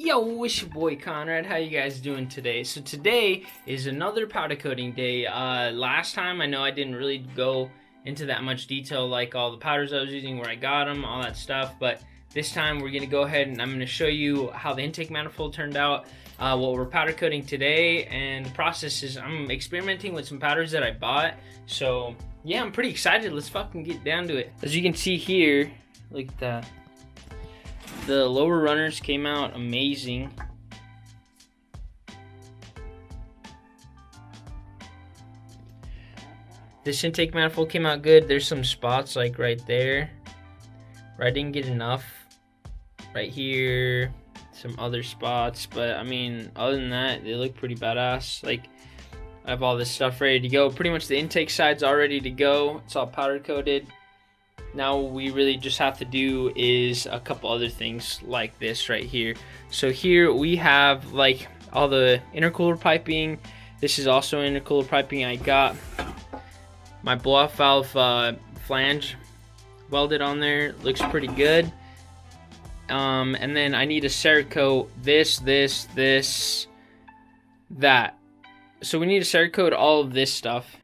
Yo, it's your boy Conrad. How you guys doing today? So today is another powder coating day. Last time I know I didn't really go into that much detail, like all the powders I was using, where I got them, all that stuff. But this time we're gonna go ahead and I'm gonna show you how the intake manifold turned out, what we're powder coating today, and the process is I'm experimenting with some powders that I bought. So yeah, I'm pretty excited. Let's fucking get down to it. As you can see here, look at that. The lower runners came out amazing. This intake manifold came out good. There's some spots like right there where I didn't get enough. Right here, some other spots, but I mean, other than that, they look pretty badass. Like, I have all this stuff ready to go. Pretty much the intake side's all ready to go. It's all powder coated. Now we really just have to do is a couple other things like this right here. So here we have like all the intercooler piping. This is also intercooler piping. I got my blow-off valve flange welded on there. Looks pretty good. And then I need a cerakote that. So we need to cerakote all of this stuff.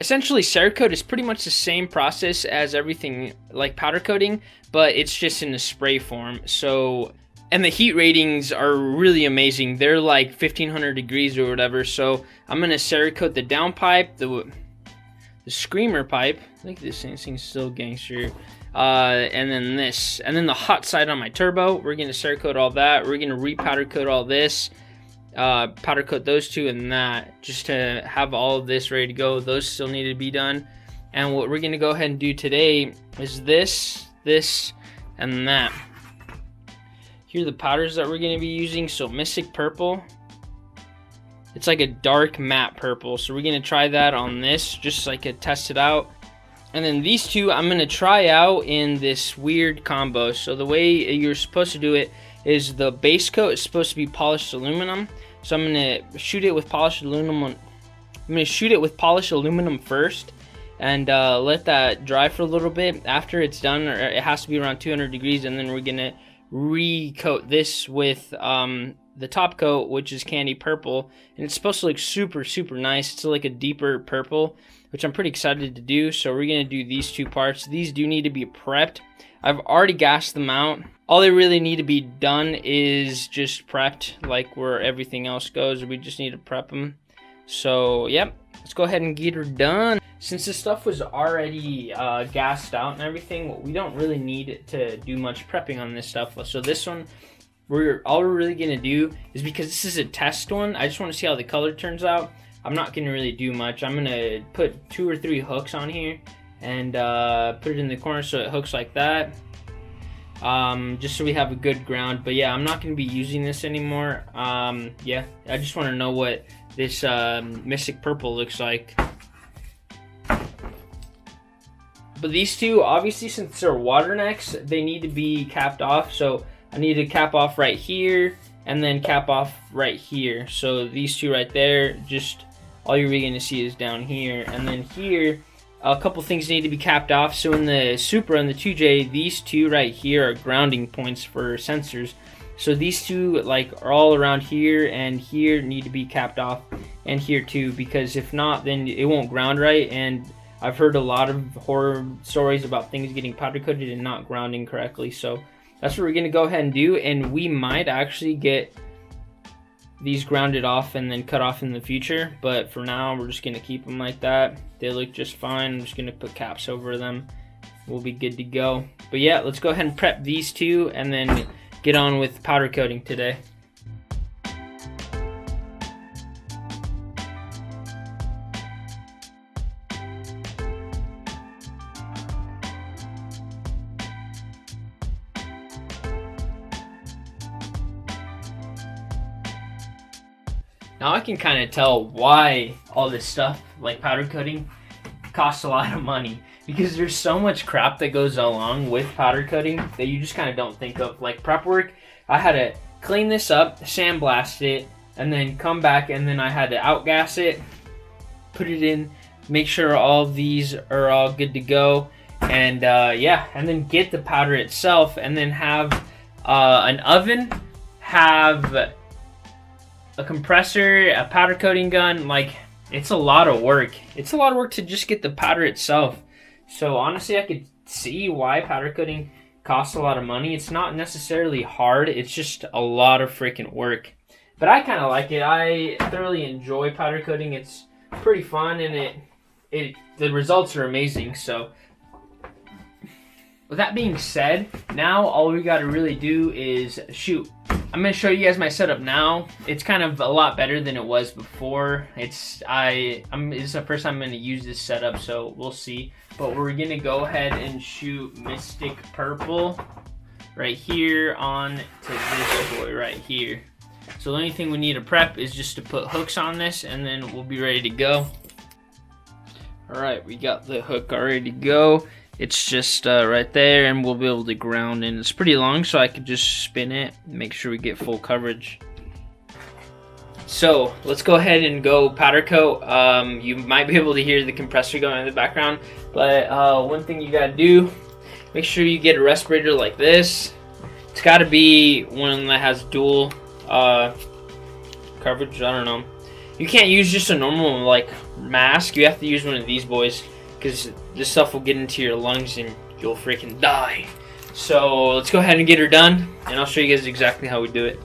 Essentially, cerakote is pretty much the same process as everything like powder coating, but it's just in the spray form. So, and the heat ratings are really amazing. They're like 1500 degrees or whatever. So I'm gonna cerakote the down pipe, the screamer pipe. Look at this thing, this thing's still gangster. And then this, and then the hot side on my turbo. We're gonna cerakote all that. We're gonna re-powder coat all this. Powder coat those two and that, just to have all of this ready to go. Those still need to be done. And what we're gonna go ahead and do today is this, and that. Here are the powders that we're gonna be using. So Mystic Purple, it's like a dark matte purple, so we're gonna try that on this, just like to test it out. And then these two I'm gonna try out in this weird combo. So the way you're supposed to do it is the base coat is supposed to be polished aluminum. So I'm gonna shoot it with polished aluminum. I'm gonna shoot it with polished aluminum first, and let that dry for a little bit. After it's done, or it has to be around 200 degrees, and then we're gonna re-coat this with the top coat, which is candy purple, and it's supposed to look super nice. It's like a deeper purple, which I'm pretty excited to do. So we're gonna do these two parts. These do need to be prepped. I've already gassed them out. All they really need to be done is just prepped, like where everything else goes. We just need to prep them. So yep, let's go ahead and get her done. Since this stuff was already gassed out and everything, we don't really need to do much prepping on this stuff. So this one, all we're really gonna do is, because this is a test one, I just want to see how the color turns out. I'm not gonna really do much. I'm gonna put 2 or 3 hooks on here and put it in the corner so it hooks like that, just so we have a good ground. But yeah, I'm not going to be using this anymore. Yeah, I just want to know what this Mystic Purple looks like. But these two, obviously, since they're water necks, they need to be capped off. So I need to cap off right here and then cap off right here. So these two right there, just all you're really going to see is down here. And then here, a couple things need to be capped off. So in the Supra and the 2J, these two right here are grounding points for sensors. So these two like are all around here and here need to be capped off, and here too, because if not, then it won't ground right. And I've heard a lot of horror stories about things getting powder coated and not grounding correctly. So that's what we're gonna go ahead and do, and we might actually get these grounded off and then cut off in the future, but for now we're just gonna keep them like that. They look just fine. I'm just gonna put caps over them. We'll be good to go. But yeah, let's go ahead and prep these two and then get on with powder coating today. Now I can kind of tell why all this stuff, like powder coating, costs a lot of money, because there's so much crap that goes along with powder coating that you just kind of don't think of. Like prep work, I had to clean this up, sandblast it, and then come back, and then I had to outgas it, put it in, make sure all of these are all good to go, and yeah, and then get the powder itself, and then have an oven, have a compressor, a powder coating gun. Like, it's a lot of work. It's a lot of work to just get the powder itself. So honestly, I could see why powder coating costs a lot of money. It's not necessarily hard. It's just a lot of freaking work. But I kind of like it. I thoroughly enjoy powder coating. It's pretty fun, and the results are amazing. So with that being said, now all we got to really do is shoot. I'm going to show you guys my setup now. It's kind of a lot better than it was before. This is the first time I'm going to use this setup, so we'll see. But we're going to go ahead and shoot Mystic Purple right here on to this boy right here. So the only thing we need to prep is just to put hooks on this, and then we'll be ready to go. Alright, we got the hook already to go. It's just right there, and we'll be able to ground in. It's pretty long, so I could just spin it, make sure we get full coverage. So let's go ahead and go powder coat. You might be able to hear the compressor going in the background, but one thing you gotta do, make sure you get a respirator like this. It's gotta be one that has dual coverage. I don't know. You can't use just a normal like mask. You have to use one of these boys, because this stuff will get into your lungs and you'll freaking die. So let's go ahead and get her done, and I'll show you guys exactly how we do it.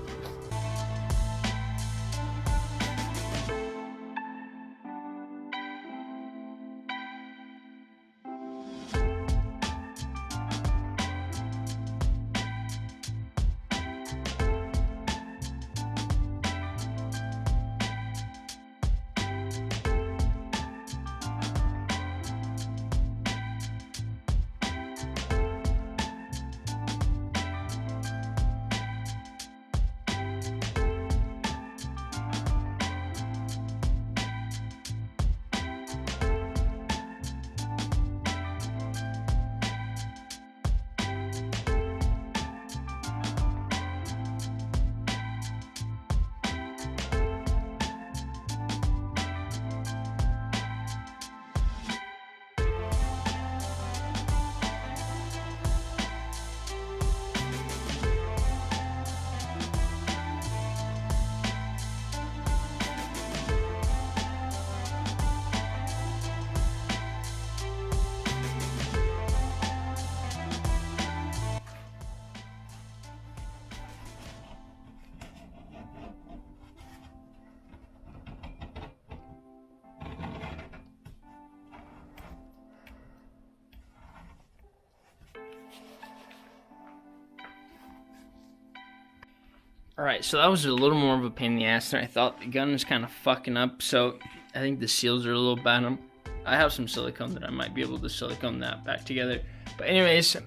Alright, so that was a little more of a pain in the ass than I thought. The gun is kind of fucking up, so I think the seals are a little bad. I have some silicone that I might be able to silicone that back together. But anyways,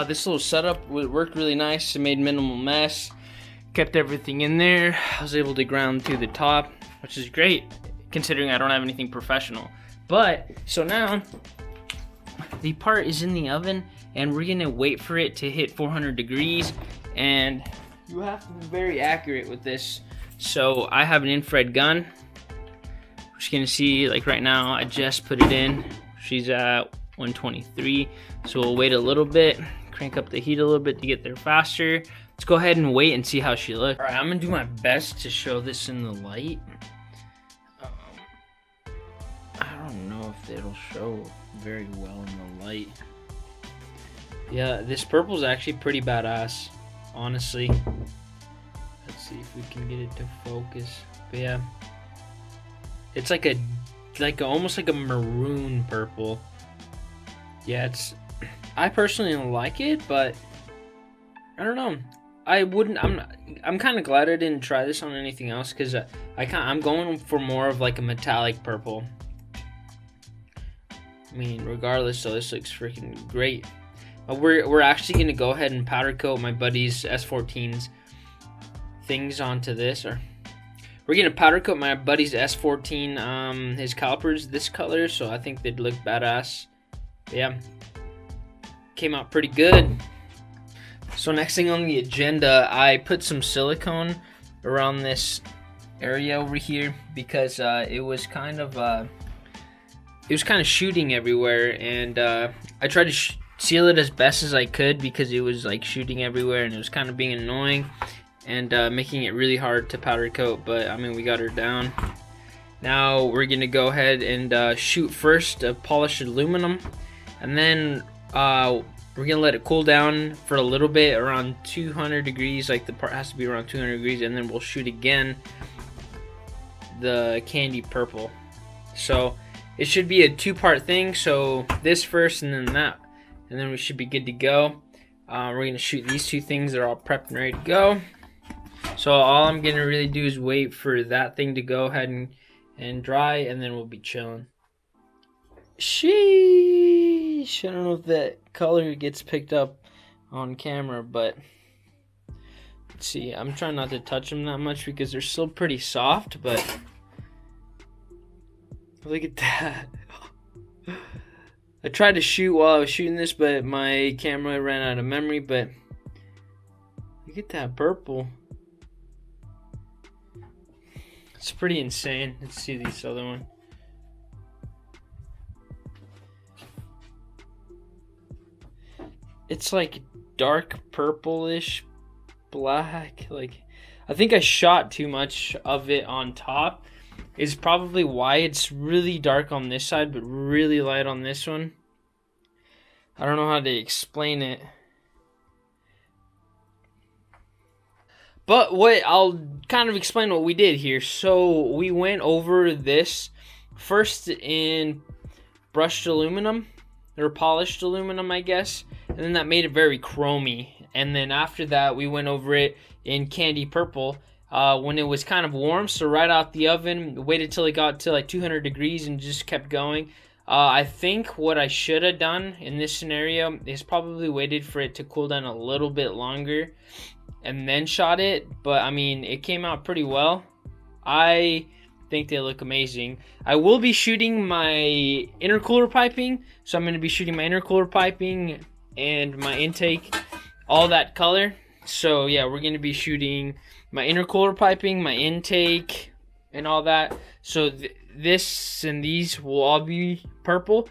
this little setup worked really nice. It made minimal mess. Kept everything in there. I was able to ground through the top, which is great, considering I don't have anything professional. But, so now, the part is in the oven, and we're going to wait for it to hit 400 degrees, and you have to be very accurate with this. So I have an infrared gun. We're just gonna see, like right now, I just put it in. She's at 123. So we'll wait a little bit, crank up the heat a little bit to get there faster. Let's go ahead and wait and see how she looks. All right, I'm gonna do my best to show this in the light. I don't know if it'll show very well in the light. Yeah, this purple's actually pretty badass, honestly. Let's see if we can get it to focus. But yeah, it's like almost like a maroon purple. Yeah, I personally don't like it, but I don't know. I'm kind of glad I didn't try this on anything else, because I'm going for more of like a metallic purple. I mean, regardless, so this looks freaking great. We're actually gonna go ahead and powder coat my buddy's S14's things onto this, or we're gonna powder coat my buddy's S14 his calipers this color, so I think they'd look badass. But yeah, came out pretty good. So next thing on the agenda, I put some silicone around this area over here, because it was kind of shooting everywhere, and I tried to seal it as best as I could, because it was like shooting everywhere and it was kind of being annoying. and making it really hard to powder coat, but I mean, we got her down. Now we're gonna go ahead and shoot first a polished aluminum, and then we're gonna let it cool down for a little bit, around 200 degrees, like the part has to be around 200 degrees, and then we'll shoot again the candy purple. So it should be a two-part thing, so this first and then that, and then we should be good to go. We're gonna shoot these two things, they're all prepped and ready to go. So all I'm gonna really do is wait for that thing to go ahead and dry, and then we'll be chilling. Sheesh, I don't know if that color gets picked up on camera, but let's see. I'm trying not to touch them that much because they're still pretty soft, but look at that. I tried to shoot while I was shooting this, but my camera ran out of memory, but look at that purple. It's pretty insane. Let's see this other one. It's like dark purplish black. Like, I think I shot too much of it on top is probably why it's really dark on this side but really light on this one. I don't know how to explain it. But I'll kind of explain what we did here. So we went over this first in brushed aluminum, or polished aluminum, I guess. And then that made it very chromy. And then after that, we went over it in candy purple when it was kind of warm. So right out the oven, waited till it got to like 200 degrees and just kept going. I think what I should have done in this scenario is probably waited for it to cool down a little bit longer and then shot it. But I mean, it came out pretty well. I think they look amazing. I will be shooting my intercooler piping. So I'm going to be shooting my intercooler piping and my intake, all that color. So yeah, we're going to be shooting my intercooler piping, my intake, and all that. So this and these will all be purple.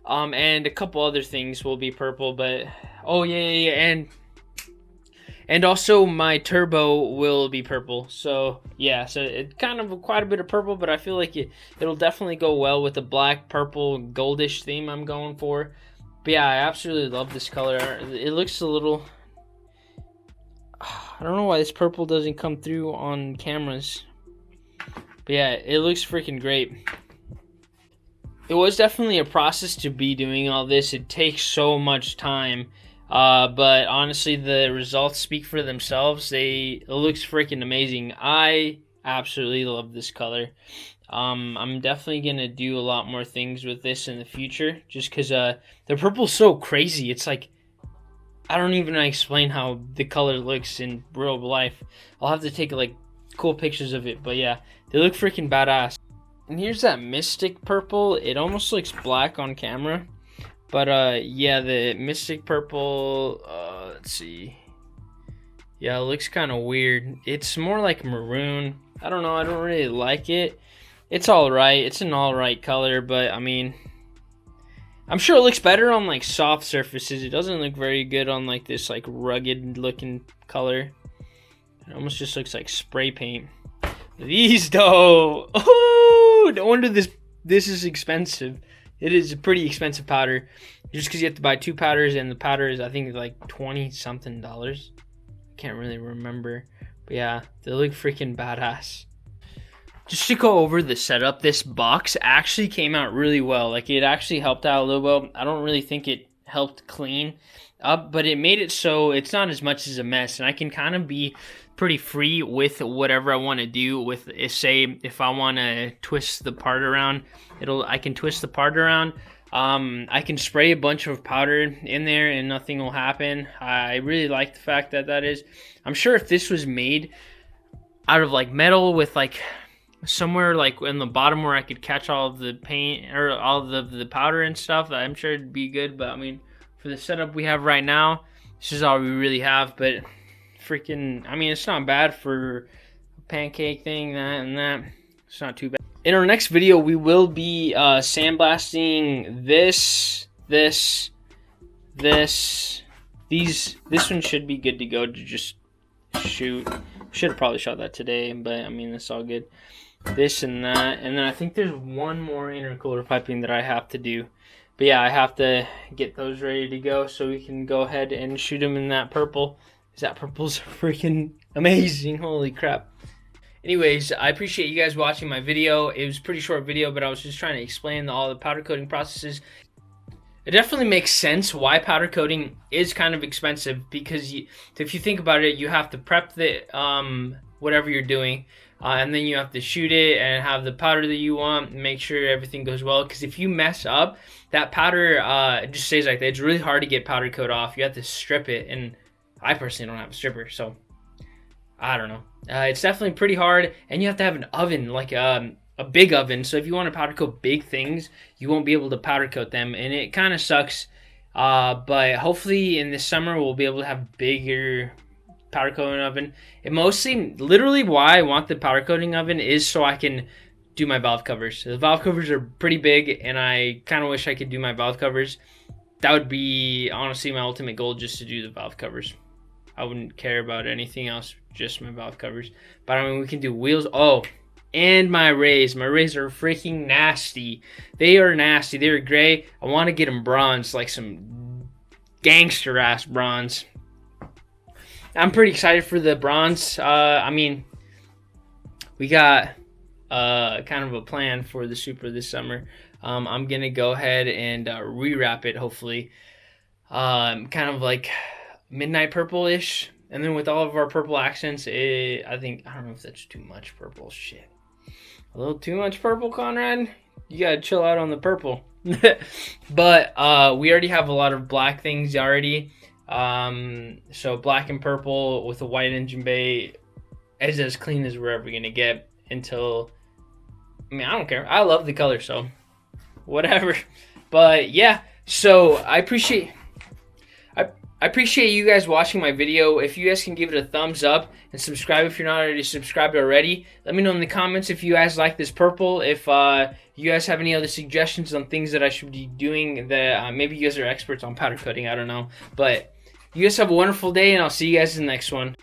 And a couple other things will be purple, but oh yeah, and also my turbo will be purple. So yeah, so it's kind of quite a bit of purple, but I feel like it'll definitely go well with the black, purple, goldish theme I'm going for. But yeah, I absolutely love this color. It looks a little, I don't know why this purple doesn't come through on cameras. But yeah, it looks freaking great. It was definitely a process to be doing all this. It takes so much time. But honestly, the results speak for themselves. It looks freaking amazing. I absolutely love this color. I'm definitely gonna do a lot more things with this in the future, just because the purple's so crazy. It's like, I don't even know how to explain how the color looks in real life. I'll have to take like cool pictures of it, but yeah, they look freaking badass. And here's that Mystic purple. It almost looks black on camera, but yeah, the Mystic purple, let's see. Yeah, it looks kind of weird. It's more like maroon. I don't know, I don't really like it. It's alright, it's an alright color, but I mean, I'm sure it looks better on like soft surfaces. It doesn't look very good on like this like rugged looking color. It almost just looks like spray paint. These though, oh, no wonder this is expensive. It is a pretty expensive powder, just because you have to buy two powders, and the powder is, I think, like $20 something. Can't really remember, but yeah, they look freaking badass. Just to go over the setup, this box actually came out really well. Like, it actually helped out a little bit. I don't really think it helped clean up, but it made it so it's not as much as a mess, and I can kind of be pretty free with whatever I want to do with, say, if I want to twist the part around, I can twist the part around. I can spray a bunch of powder in there and nothing will happen. I really like the fact that is. I'm sure if this was made out of like metal with like somewhere like in the bottom where I could catch all of the paint or all of the powder and stuff, I'm sure it'd be good. But I mean, for the setup we have right now, this is all we really have. But freaking, I mean, it's not bad for a pancake thing, that and that. It's not too bad. In our next video, we will be sandblasting this. This one should be good to go to just shoot. Should have probably shot that today, but I mean, it's all good. This and that, and then I think there's one more intercooler piping that I have to do. But yeah, I have to get those ready to go so we can go ahead and shoot them in that purple. Because that purple's freaking amazing. Holy crap. Anyways, I appreciate you guys watching my video. It was a pretty short video, but I was just trying to explain all the powder coating processes. It definitely makes sense why powder coating is kind of expensive, because if you think about it, you have to prep the whatever you're doing, and then you have to shoot it and have the powder that you want, and make sure everything goes well. Because if you mess up, that powder just stays like that. It's really hard to get powder coat off. You have to strip it, and I personally don't have a stripper, so I don't know. It's definitely pretty hard, and you have to have an oven, like a big oven. So if you want to powder coat big things, you won't be able to powder coat them, and it kind of sucks. But hopefully in this summer we'll be able to have bigger powder coating oven. And mostly, literally, why I want the powder coating oven is so I can do my valve covers. So the valve covers are pretty big, and I kind of wish I could do my valve covers. That would be honestly my ultimate goal, just to do the valve covers. I wouldn't care about anything else, just my valve covers. But I mean, we can do wheels. Oh, and my rays. My rays are freaking nasty. They are nasty. They're gray. I want to get them bronze, like some gangster ass bronze. I'm pretty excited for the bronze. I mean, we got kind of a plan for the Supra this summer. I'm gonna go ahead and rewrap it, hopefully. Kind of like midnight purple-ish, and then with all of our purple accents, I don't know if that's too much purple. Shit, a little too much purple, Conrad. You gotta chill out on the purple. But we already have a lot of black things already. So black and purple with a white engine bay is as clean as we're ever gonna get until, I mean, I don't care. I love the color, so whatever. But yeah, so I appreciate you guys watching my video. If you guys can give it a thumbs up and subscribe if you're not already subscribed already. Let me know in the comments if you guys like this purple. If you guys have any other suggestions on things that I should be doing, that maybe you guys are experts on powder coating, I don't know. But you guys have a wonderful day, and I'll see you guys in the next one.